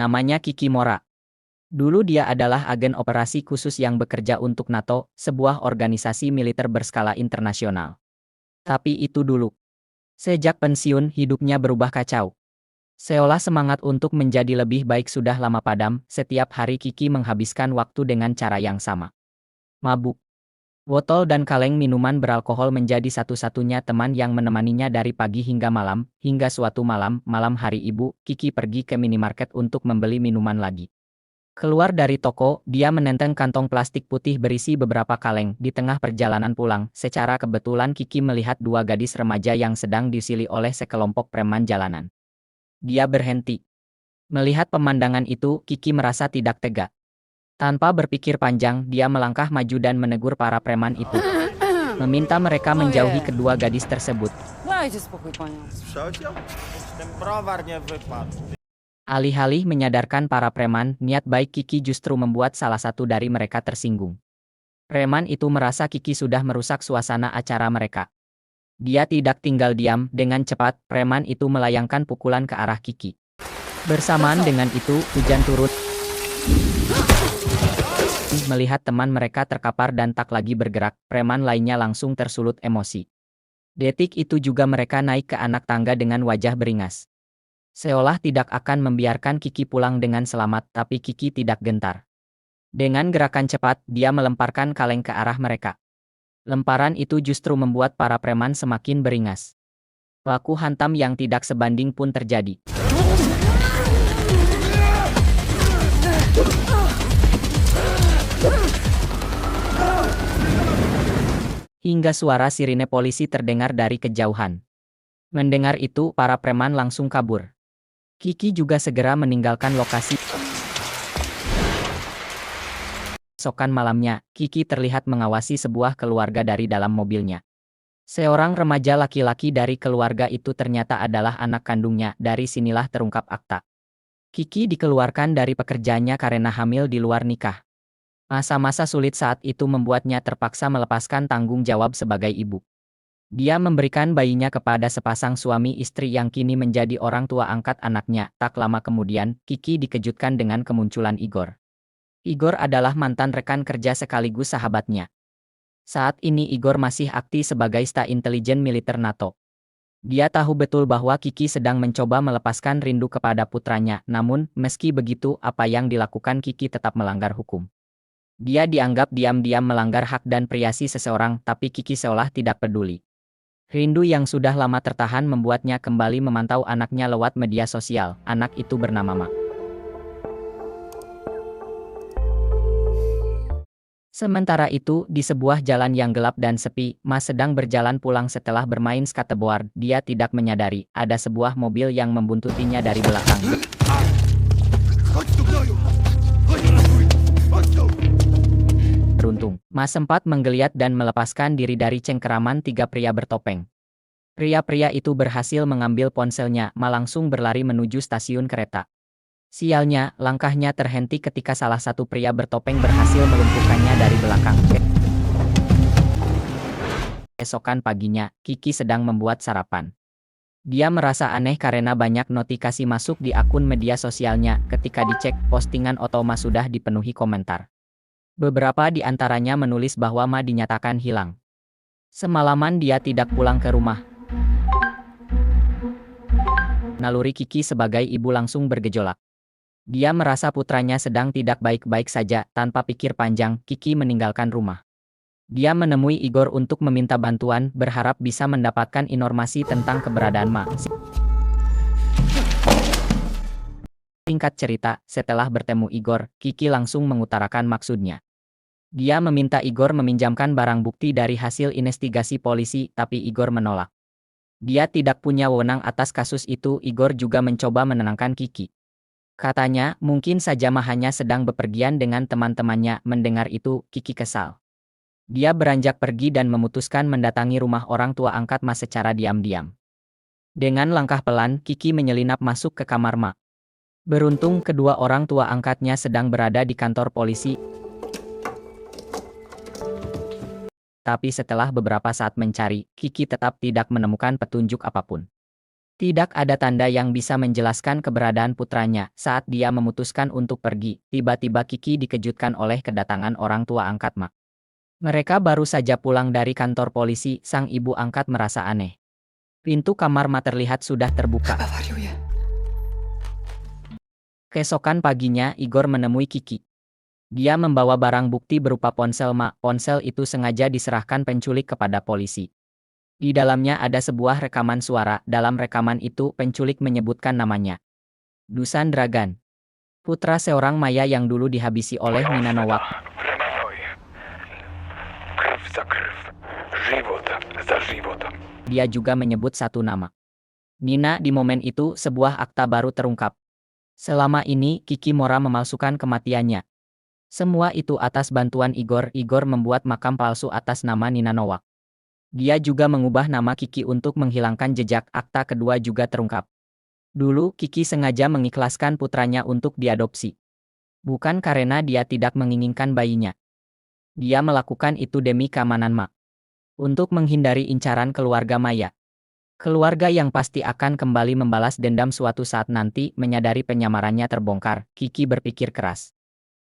Namanya Kikimora. Dulu dia adalah agen operasi khusus yang bekerja untuk NATO, sebuah organisasi militer berskala internasional. Tapi itu dulu. Sejak pensiun, hidupnya berubah kacau. Seolah semangat untuk menjadi lebih baik sudah lama padam, setiap hari Kiki menghabiskan waktu dengan cara yang sama. Mabuk. Botol dan kaleng minuman beralkohol menjadi satu-satunya teman yang menemaninya dari pagi hingga malam, hingga suatu malam hari ibu, Kiki pergi ke minimarket untuk membeli minuman lagi. Keluar dari toko, dia menenteng kantong plastik putih berisi beberapa kaleng. Di tengah perjalanan pulang, secara kebetulan Kiki melihat dua gadis remaja yang sedang diusili oleh sekelompok preman jalanan. Dia berhenti. Melihat pemandangan itu, Kiki merasa tidak tega. Tanpa berpikir panjang, dia melangkah maju dan menegur para preman itu. Meminta mereka menjauhi kedua gadis tersebut. Dajcie spokój, panią. Słyszałeś ją? Ten browar nie wypadł. Alih-alih menyadarkan para preman, niat baik Kiki justru membuat salah satu dari mereka tersinggung. Preman itu merasa Kiki sudah merusak suasana acara mereka. Dia tidak tinggal diam, dengan cepat, preman itu melayangkan pukulan ke arah Kiki. Bersamaan dengan itu, hujan turun. Melihat teman mereka terkapar dan tak lagi bergerak, preman lainnya langsung tersulut emosi. Detik itu juga mereka naik ke anak tangga dengan wajah beringas. Seolah tidak akan membiarkan Kiki pulang dengan selamat, tapi Kiki tidak gentar. Dengan gerakan cepat, dia melemparkan kaleng ke arah mereka. Lemparan itu justru membuat para preman semakin beringas. Baku hantam yang tidak sebanding pun terjadi. Hingga suara sirine polisi terdengar dari kejauhan. Mendengar itu, para preman langsung kabur. Kiki juga segera meninggalkan lokasi. Esokan malamnya, Kiki terlihat mengawasi sebuah keluarga dari dalam mobilnya. Seorang remaja laki-laki dari keluarga itu ternyata adalah anak kandungnya, dari sinilah terungkap akta. Kiki dikeluarkan dari pekerjaannya karena hamil di luar nikah. Masa-masa sulit saat itu membuatnya terpaksa melepaskan tanggung jawab sebagai ibu. Dia memberikan bayinya kepada sepasang suami istri yang kini menjadi orang tua angkat anaknya. Tak lama kemudian, Kiki dikejutkan dengan kemunculan Igor. Igor adalah mantan rekan kerja sekaligus sahabatnya. Saat ini Igor masih aktif sebagai staf intelijen militer NATO. Dia tahu betul bahwa Kiki sedang mencoba melepaskan rindu kepada putranya, namun, meski begitu, apa yang dilakukan Kiki tetap melanggar hukum. Dia dianggap diam-diam melanggar hak dan privasi seseorang, tapi Kiki seolah tidak peduli. Rindu yang sudah lama tertahan membuatnya kembali memantau anaknya lewat media sosial. Anak itu bernama Ma. Sementara itu, di sebuah jalan yang gelap dan sepi, Ma sedang berjalan pulang setelah bermain skateboard. Dia tidak menyadari, ada sebuah mobil yang membuntutinya dari belakang. Beruntung, Ma sempat menggeliat dan melepaskan diri dari cengkeraman tiga pria bertopeng. Pria-pria itu berhasil mengambil ponselnya, Ma langsung berlari menuju stasiun kereta. Sialnya, langkahnya terhenti ketika salah satu pria bertopeng berhasil melumpuhkannya dari belakang. Esokan paginya, Kiki sedang membuat sarapan. Dia merasa aneh karena banyak notifikasi masuk di akun media sosialnya. Ketika dicek, postingan Otoma sudah dipenuhi komentar. Beberapa di antaranya menulis bahwa Ma dinyatakan hilang. Semalaman dia tidak pulang ke rumah. Naluri Kiki sebagai ibu langsung bergejolak. Dia merasa putranya sedang tidak baik-baik saja. Tanpa pikir panjang, Kiki meninggalkan rumah. Dia menemui Igor untuk meminta bantuan, berharap bisa mendapatkan informasi tentang keberadaan Ma. Singkat cerita, setelah bertemu Igor, Kiki langsung mengutarakan maksudnya. Dia meminta Igor meminjamkan barang bukti dari hasil investigasi polisi, tapi Igor menolak. Dia tidak punya wewenang atas kasus itu. Igor juga mencoba menenangkan Kiki. Katanya, mungkin saja Ma hanya sedang bepergian dengan teman-temannya. Mendengar itu, Kiki kesal. Dia beranjak pergi dan memutuskan mendatangi rumah orang tua angkat Ma secara diam-diam. Dengan langkah pelan, Kiki menyelinap masuk ke kamar Ma. Beruntung kedua orang tua angkatnya sedang berada di kantor polisi. Tapi setelah beberapa saat mencari, Kiki tetap tidak menemukan petunjuk apapun. Tidak ada tanda yang bisa menjelaskan keberadaan putranya saat dia memutuskan untuk pergi. Tiba-tiba Kiki dikejutkan oleh kedatangan orang tua angkat Mak. Mereka baru saja pulang dari kantor polisi, sang ibu angkat merasa aneh. Pintu kamar Mak terlihat sudah terbuka. Chyba wariuje. Keesokan paginya, Igor menemui Kiki. Dia membawa barang bukti berupa ponsel Mak. Ponsel itu sengaja diserahkan penculik kepada polisi. Di dalamnya ada sebuah rekaman suara. Dalam rekaman itu, penculik menyebutkan namanya. Dusan Dragan. Putra seorang Maya yang dulu dihabisi oleh Nina Nowak. Krew za krew, żywot za żywot. Dia juga menyebut satu nama. Nina. Di momen itu, sebuah akta baru terungkap. Selama ini, Kiki Mora memalsukan kematiannya. Semua itu atas bantuan Igor. Igor membuat makam palsu atas nama Nina Nowak. Dia juga mengubah nama Kiki untuk menghilangkan jejak. Akta kedua juga terungkap. Dulu, Kiki sengaja mengikhlaskan putranya untuk diadopsi. Bukan karena dia tidak menginginkan bayinya. Dia melakukan itu demi keamanan Mak. Untuk menghindari incaran keluarga Maya. Keluarga yang pasti akan kembali membalas dendam suatu saat nanti. Menyadari penyamarannya terbongkar, Kiki berpikir keras.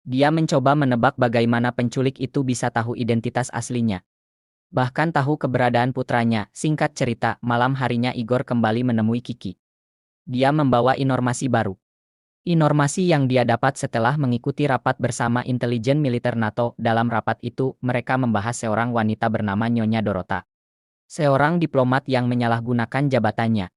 Dia mencoba menebak bagaimana penculik itu bisa tahu identitas aslinya. Bahkan tahu keberadaan putranya. Singkat cerita, malam harinya Igor kembali menemui Kiki. Dia membawa informasi baru. Informasi yang dia dapat setelah mengikuti rapat bersama intelijen militer NATO. Dalam rapat itu, mereka membahas seorang wanita bernama Nyonya Dorota. Seorang diplomat yang menyalahgunakan jabatannya.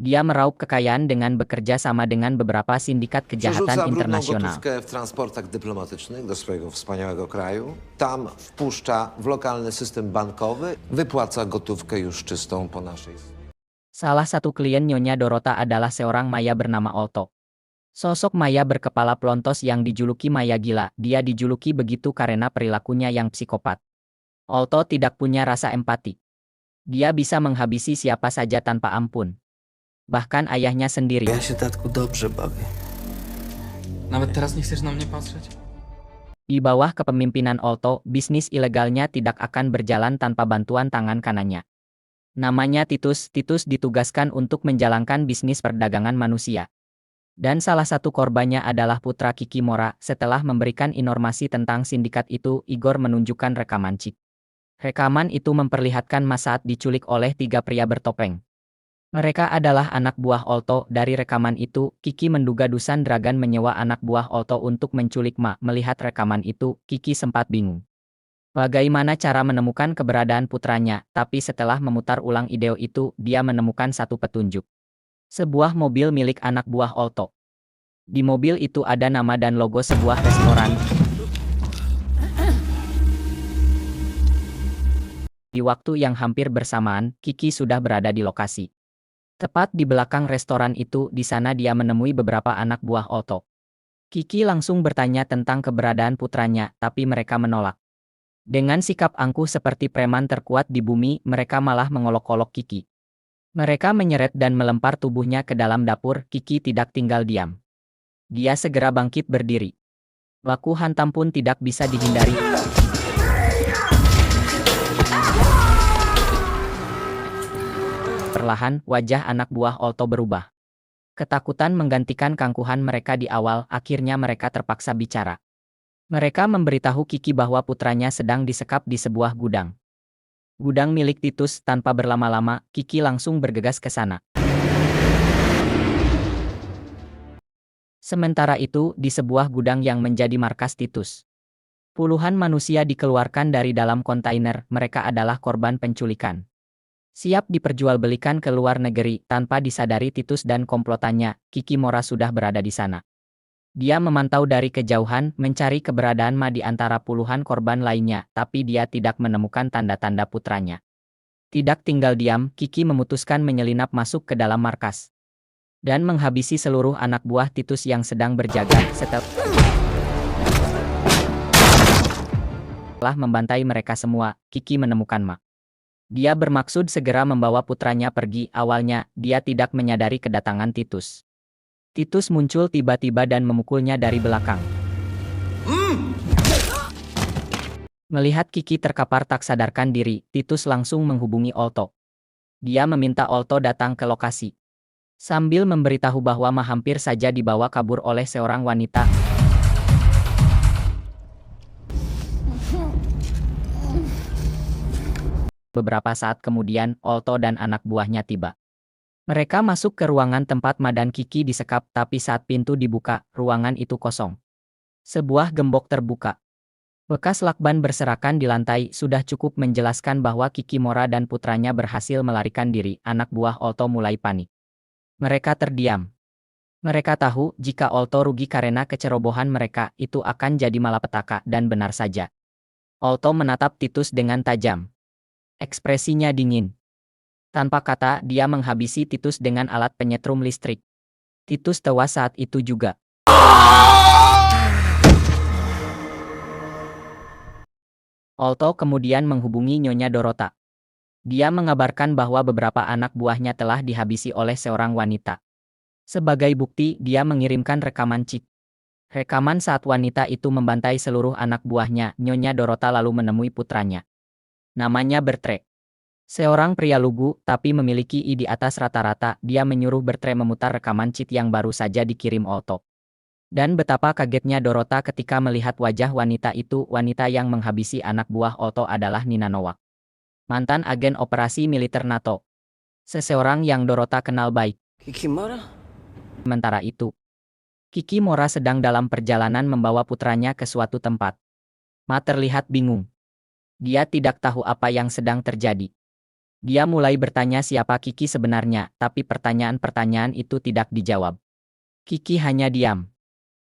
Dia meraup kekayaan dengan bekerja sama dengan beberapa sindikat kejahatan Przerzuca brudną internasional. gotówkę w transportach dyplomatycznych do swojego wspaniałego kraju. Tam wpuszcza w lokalny system bankowy, wypłaca gotówkę już czystą po naszej. Salah satu klien Nyonya Dorota adalah seorang Maya bernama Olto. Sosok Maya berkepala pelontos yang dijuluki Maya gila. Dia dijuluki begitu karena perilakunya yang psikopat. Olto tidak punya rasa empati. Dia bisa menghabisi siapa saja tanpa ampun. Bahkan ayahnya sendiri. Ja się tatku dobrze bawię. Nawet teraz nie chcesz na mnie patrzeć? Di bawah kepemimpinan Olto, bisnis ilegalnya tidak akan berjalan tanpa bantuan tangan kanannya. Namanya Titus. Titus ditugaskan untuk menjalankan bisnis perdagangan manusia. Dan salah satu korbannya adalah putra Kiki Mora. Setelah memberikan informasi tentang sindikat itu, Igor menunjukkan rekaman chip. Rekaman itu memperlihatkan Mas saat diculik oleh 3 pria bertopeng. Mereka adalah anak buah Olto. Dari rekaman itu, Kiki menduga Dusan Dragan menyewa anak buah Olto untuk menculik Ma. Melihat rekaman itu, Kiki sempat bingung. Bagaimana cara menemukan keberadaan putranya, tapi setelah memutar ulang ide itu, dia menemukan satu petunjuk. Sebuah mobil milik anak buah Olto. Di mobil itu ada nama dan logo sebuah restoran. Di waktu yang hampir bersamaan, Kiki sudah berada di lokasi. Tepat di belakang restoran itu, di sana dia menemui beberapa anak buah Olto. Kiki langsung bertanya tentang keberadaan putranya, tapi mereka menolak. Dengan sikap angkuh seperti preman terkuat di bumi, mereka malah mengolok-olok Kiki. Mereka menyeret dan melempar tubuhnya ke dalam dapur. Kiki tidak tinggal diam. Dia segera bangkit berdiri. Baku hantam pun tidak bisa dihindari. Perlahan, wajah anak buah Olto berubah. Ketakutan menggantikan keangkuhan mereka di awal. Akhirnya mereka terpaksa bicara. Mereka memberitahu Kiki bahwa putranya sedang disekap di sebuah gudang. Gudang milik Titus. Tanpa berlama-lama, Kiki langsung bergegas ke sana. Sementara itu, di sebuah gudang yang menjadi markas Titus, puluhan manusia dikeluarkan dari dalam kontainer. Mereka adalah korban penculikan. Siap diperjualbelikan ke luar negeri. Tanpa disadari Titus dan komplotannya, Kiki Mora sudah berada di sana. Dia memantau dari kejauhan, mencari keberadaan Ma di antara puluhan korban lainnya, tapi dia tidak menemukan tanda-tanda putranya. Tidak tinggal diam, Kiki memutuskan menyelinap masuk ke dalam markas dan menghabisi seluruh anak buah Titus yang sedang berjaga. Setelah membantai mereka semua, Kiki menemukan Ma. Dia bermaksud segera membawa putranya pergi. Awalnya, dia tidak menyadari kedatangan Titus. Titus muncul tiba-tiba dan memukulnya dari belakang. Melihat Kiki terkapar tak sadarkan diri, Titus langsung menghubungi Olto. Dia meminta Olto datang ke lokasi. Sambil memberitahu bahwa Ma hampir saja dibawa kabur oleh seorang wanita. Beberapa saat kemudian, Olto dan anak buahnya tiba. Mereka masuk ke ruangan tempat Ma dan Kiki disekap, tapi saat pintu dibuka, ruangan itu kosong. Sebuah gembok terbuka. Bekas lakban berserakan di lantai sudah cukup menjelaskan bahwa Kikimora dan putranya berhasil melarikan diri. Anak buah Olto mulai panik. Mereka terdiam. Mereka tahu jika Olto rugi karena kecerobohan mereka, itu akan jadi malapetaka, dan benar saja. Olto menatap Titus dengan tajam. Ekspresinya dingin. Tanpa kata, dia menghabisi Titus dengan alat penyetrum listrik. Titus tewas saat itu juga. Olto kemudian menghubungi Nyonya Dorota. Dia mengabarkan bahwa beberapa anak buahnya telah dihabisi oleh seorang wanita. Sebagai bukti, dia mengirimkan rekaman chip. Rekaman saat wanita itu membantai seluruh anak buahnya. Nyonya Dorota lalu menemui putranya. Namanya Bertre. Seorang pria lugu, tapi memiliki I di atas rata-rata. Dia menyuruh Bertre memutar rekaman chip yang baru saja dikirim Olto. Dan betapa kagetnya Dorota ketika melihat wajah wanita itu. Wanita yang menghabisi anak buah Olto adalah Nina Nowak, mantan agen operasi militer NATO. Seseorang yang Dorota kenal baik. Kikimora? Sementara itu, Kikimora sedang dalam perjalanan membawa putranya ke suatu tempat. Ma terlihat bingung. Dia tidak tahu apa yang sedang terjadi. Dia mulai bertanya siapa Kiki sebenarnya, tapi pertanyaan-pertanyaan itu tidak dijawab. Kiki hanya diam.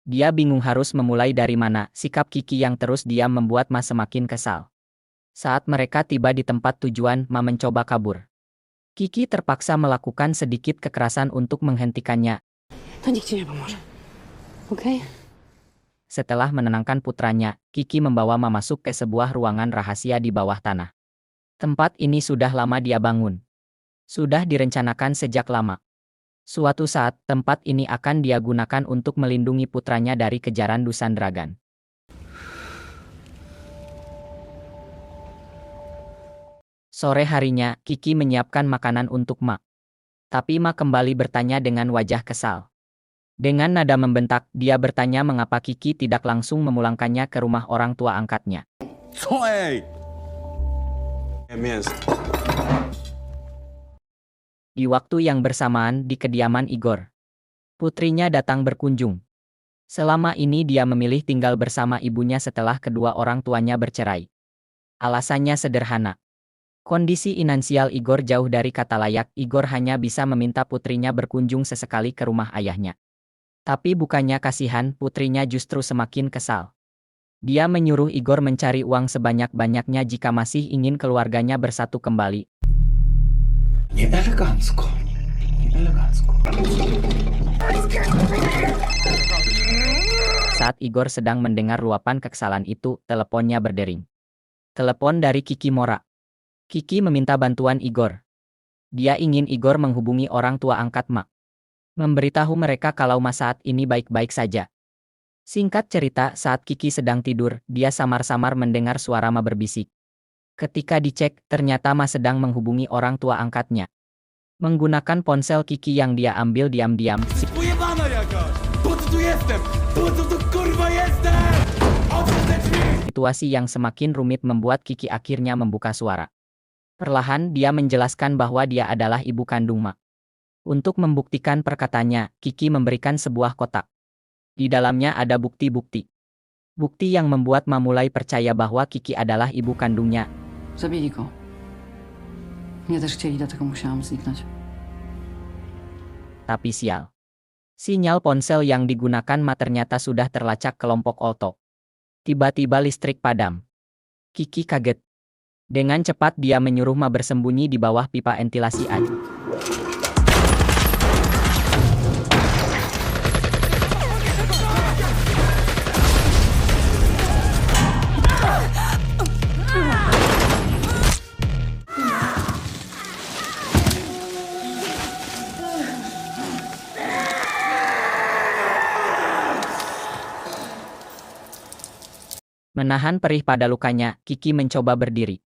Dia bingung harus memulai dari mana. Sikap Kiki yang terus diam membuat Ma semakin kesal. Saat mereka tiba di tempat tujuan, Ma mencoba kabur. Kiki terpaksa melakukan sedikit kekerasan untuk menghentikannya. Setelah menenangkan putranya, Kiki membawa Ma masuk ke sebuah ruangan rahasia di bawah tanah. Tempat ini sudah lama dia bangun. Sudah direncanakan sejak lama. Suatu saat, tempat ini akan dia gunakan untuk melindungi putranya dari kejaran Dusan Dragan. Sore harinya, Kiki menyiapkan makanan untuk Ma. Tapi Ma kembali bertanya dengan wajah kesal. Dengan nada membentak, dia bertanya mengapa Kiki tidak langsung memulangkannya ke rumah orang tua angkatnya. Di waktu yang bersamaan di kediaman Igor, putrinya datang berkunjung. Selama ini dia memilih tinggal bersama ibunya setelah kedua orang tuanya bercerai. Alasannya sederhana. Kondisi finansial Igor jauh dari kata layak. Igor hanya bisa meminta putrinya berkunjung sesekali ke rumah ayahnya. Tapi bukannya kasihan, putrinya justru semakin kesal. Dia menyuruh Igor mencari uang sebanyak-banyaknya jika masih ingin keluarganya bersatu kembali. Saat Igor sedang mendengar luapan kekesalan itu, teleponnya berdering. Telepon dari Kikimora. Kiki meminta bantuan Igor. Dia ingin Igor menghubungi orang tua angkat Ma. Memberitahu mereka kalau Ma saat ini baik-baik saja. Singkat cerita, saat Kiki sedang tidur, dia samar-samar mendengar suara Ma berbisik. Ketika dicek, ternyata Ma sedang menghubungi orang tua angkatnya. Menggunakan ponsel Kiki yang dia ambil diam-diam, situasi yang semakin rumit membuat Kiki akhirnya membuka suara. Perlahan dia menjelaskan bahwa dia adalah ibu kandung Ma. Untuk membuktikan perkataannya, Kiki memberikan sebuah kotak. Di dalamnya ada bukti-bukti. Bukti yang membuat Ma mulai percaya bahwa Kiki adalah ibu kandungnya. Zabili go. Mnie też chcieli, dlatego musiałam zniknąć. Tapi sial. Sinyal ponsel yang digunakan Ma ternyata sudah terlacak kelompok Olto. Tiba-tiba listrik padam. Kiki kaget. Dengan cepat dia menyuruh Ma bersembunyi di bawah pipa ventilasi air. Menahan perih pada lukanya, Kiki mencoba berdiri.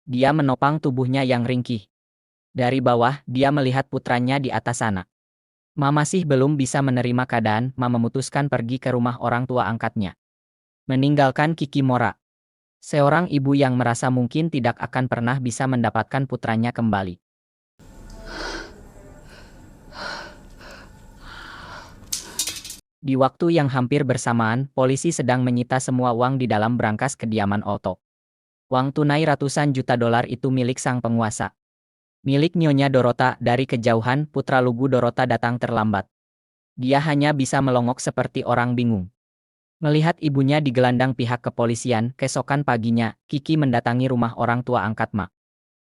Dia menopang tubuhnya yang ringkih. Dari bawah, dia melihat putranya di atas sana. Ma masih belum bisa menerima keadaan, Ma memutuskan pergi ke rumah orang tua angkatnya. Meninggalkan Kikimora. Seorang ibu yang merasa mungkin tidak akan pernah bisa mendapatkan putranya kembali. Di waktu yang hampir bersamaan, polisi sedang menyita semua uang di dalam brankas kediaman Otto. Uang tunai ratusan juta dolar itu milik sang penguasa. Milik Nyonya Dorota. Dari kejauhan, putra lugu Dorota datang terlambat. Dia hanya bisa melongok seperti orang bingung. Melihat ibunya digelandang pihak kepolisian, keesokan paginya, Kiki mendatangi rumah orang tua angkat Ma.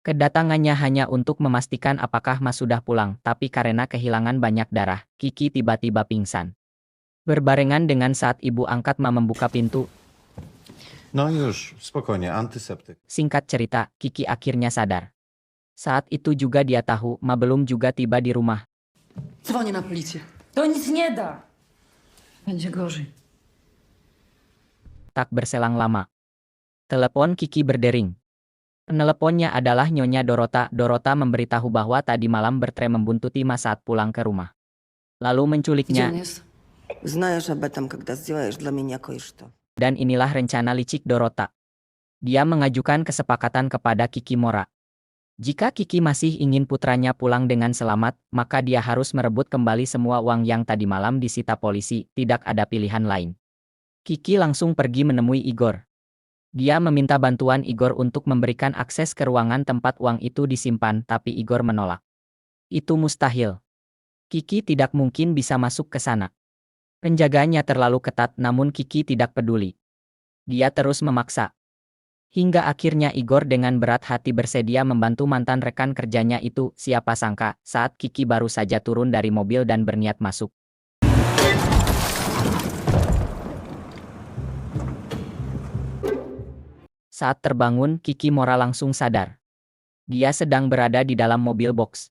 Kedatangannya hanya untuk memastikan apakah Ma sudah pulang, tapi karena kehilangan banyak darah, Kiki tiba-tiba pingsan. Berbarengan dengan saat ibu angkat Ma membuka pintu, No już, spokojnie, antyseptyk. singkat cerita, Kiki akhirnya sadar. Saat itu juga dia tahu Ma belum juga tiba di rumah. Dzwonię na policję. To nic nie da. Będzie gorzej. Tak berselang lama. Telepon Kiki berdering. Peneleponnya adalah Nyonya Dorota. Dorota memberitahu bahwa tadi malam Bertrand membuntuti Ma saat pulang ke rumah. Lalu Gdzie menculiknya, on jest? Знаешь об этом, когда сделаешь для меня кое-что. dan inilah rencana licik Dorota. Dia mengajukan kesepakatan kepada Kikimora. Jika Kiki masih ingin putranya pulang dengan selamat, maka dia harus merebut kembali semua uang yang tadi malam disita polisi, tidak ada pilihan lain. Kiki langsung pergi menemui Igor. Dia meminta bantuan Igor untuk memberikan akses ke ruangan tempat uang itu disimpan, tapi Igor menolak. Itu mustahil. Kiki tidak mungkin bisa masuk ke sana. Penjagaannya terlalu ketat, namun Kiki tidak peduli. Dia terus memaksa. Hingga akhirnya Igor dengan berat hati bersedia membantu mantan rekan kerjanya itu. Siapa sangka, saat Kiki baru saja turun dari mobil dan berniat masuk. Saat terbangun, Kikimora langsung sadar. Dia sedang berada di dalam mobil box.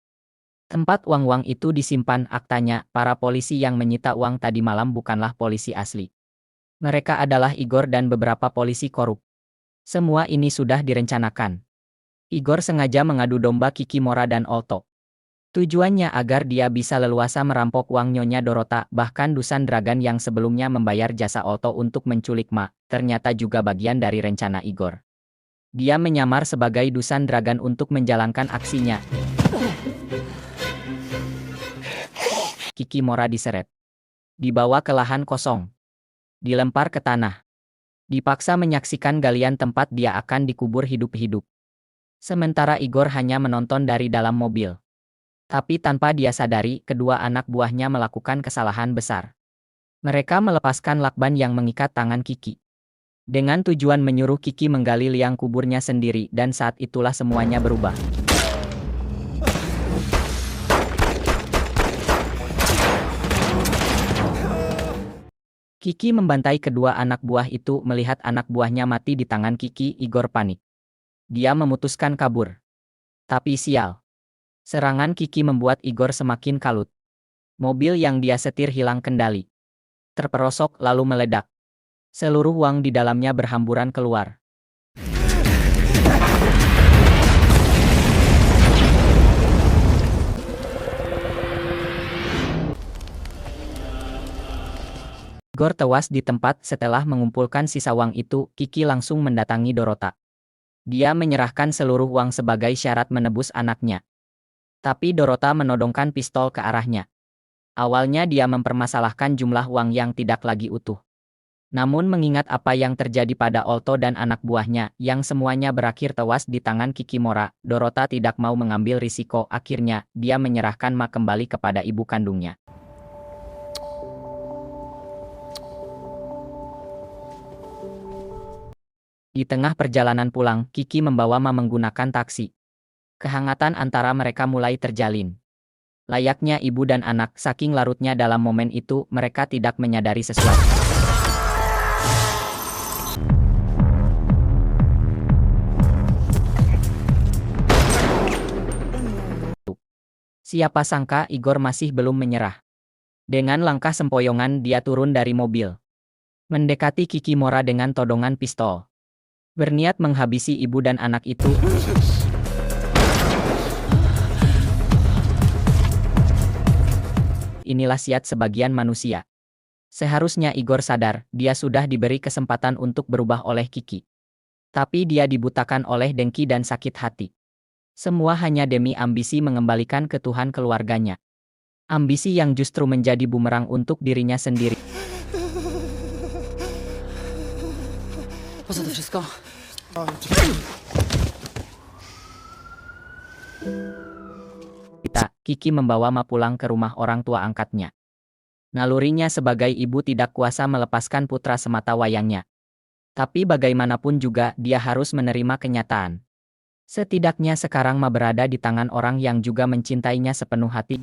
Tempat uang-uang itu disimpan. Aktanya, para polisi yang menyita uang tadi malam bukanlah polisi asli. Mereka adalah Igor dan beberapa polisi korup. Semua ini sudah direncanakan. Igor sengaja mengadu domba Kikimora dan Otto. Tujuannya agar dia bisa leluasa merampok uang Nyonya Dorota. Bahkan Dusan Dragan yang sebelumnya membayar jasa Otto untuk menculik Ma, ternyata juga bagian dari rencana Igor. Dia menyamar sebagai Dusan Dragan untuk menjalankan aksinya. Kikimora diseret. Dibawa ke lahan kosong. Dilempar ke tanah. Dipaksa menyaksikan galian tempat dia akan dikubur hidup-hidup. Sementara Igor hanya menonton dari dalam mobil. Tapi tanpa dia sadari, kedua anak buahnya melakukan kesalahan besar. Mereka melepaskan lakban yang mengikat tangan Kiki. Dengan tujuan menyuruh Kiki menggali liang kuburnya sendiri, dan saat itulah semuanya berubah. Kiki membantai kedua anak buah itu. Melihat anak buahnya mati di tangan Kiki, Igor panik. Dia memutuskan kabur. Tapi sial. Serangan Kiki membuat Igor semakin kalut. Mobil yang dia setir hilang kendali. Terperosok lalu meledak. Seluruh uang di dalamnya berhamburan keluar. Igor tewas di tempat. Setelah mengumpulkan sisa uang itu, Kiki langsung mendatangi Dorota. Dia menyerahkan seluruh uang sebagai syarat menebus anaknya. Tapi Dorota menodongkan pistol ke arahnya. Awalnya dia mempermasalahkan jumlah uang yang tidak lagi utuh. Namun mengingat apa yang terjadi pada Otto dan anak buahnya, yang semuanya berakhir tewas di tangan Kikimora, Dorota tidak mau mengambil risiko. Akhirnya, dia menyerahkan Ma kembali kepada ibu kandungnya. Di tengah perjalanan pulang, Kiki membawa Ma menggunakan taksi. Kehangatan antara mereka mulai terjalin. Layaknya ibu dan anak, saking larutnya dalam momen itu, mereka tidak menyadari sesuatu. Siapa sangka Igor masih belum menyerah. Dengan langkah sempoyongan dia turun dari mobil. Mendekati Kikimora dengan todongan pistol. Berniat menghabisi ibu dan anak itu. Inilah siat sebagian manusia. Seharusnya Igor sadar, dia sudah diberi kesempatan untuk berubah oleh Kiki. Tapi dia dibutakan oleh dengki dan sakit hati. Semua hanya demi ambisi mengembalikan ke Tuhan keluarganya. Ambisi yang justru menjadi bumerang untuk dirinya sendiri. Po co to wszystko? Kiki membawa Ma pulang ke rumah orang tua angkatnya. Nalurinya sebagai ibu tidak kuasa melepaskan putra semata wayangnya. Tapi bagaimanapun juga dia harus menerima kenyataan. Setidaknya sekarang Ma berada di tangan orang yang juga mencintainya sepenuh hati.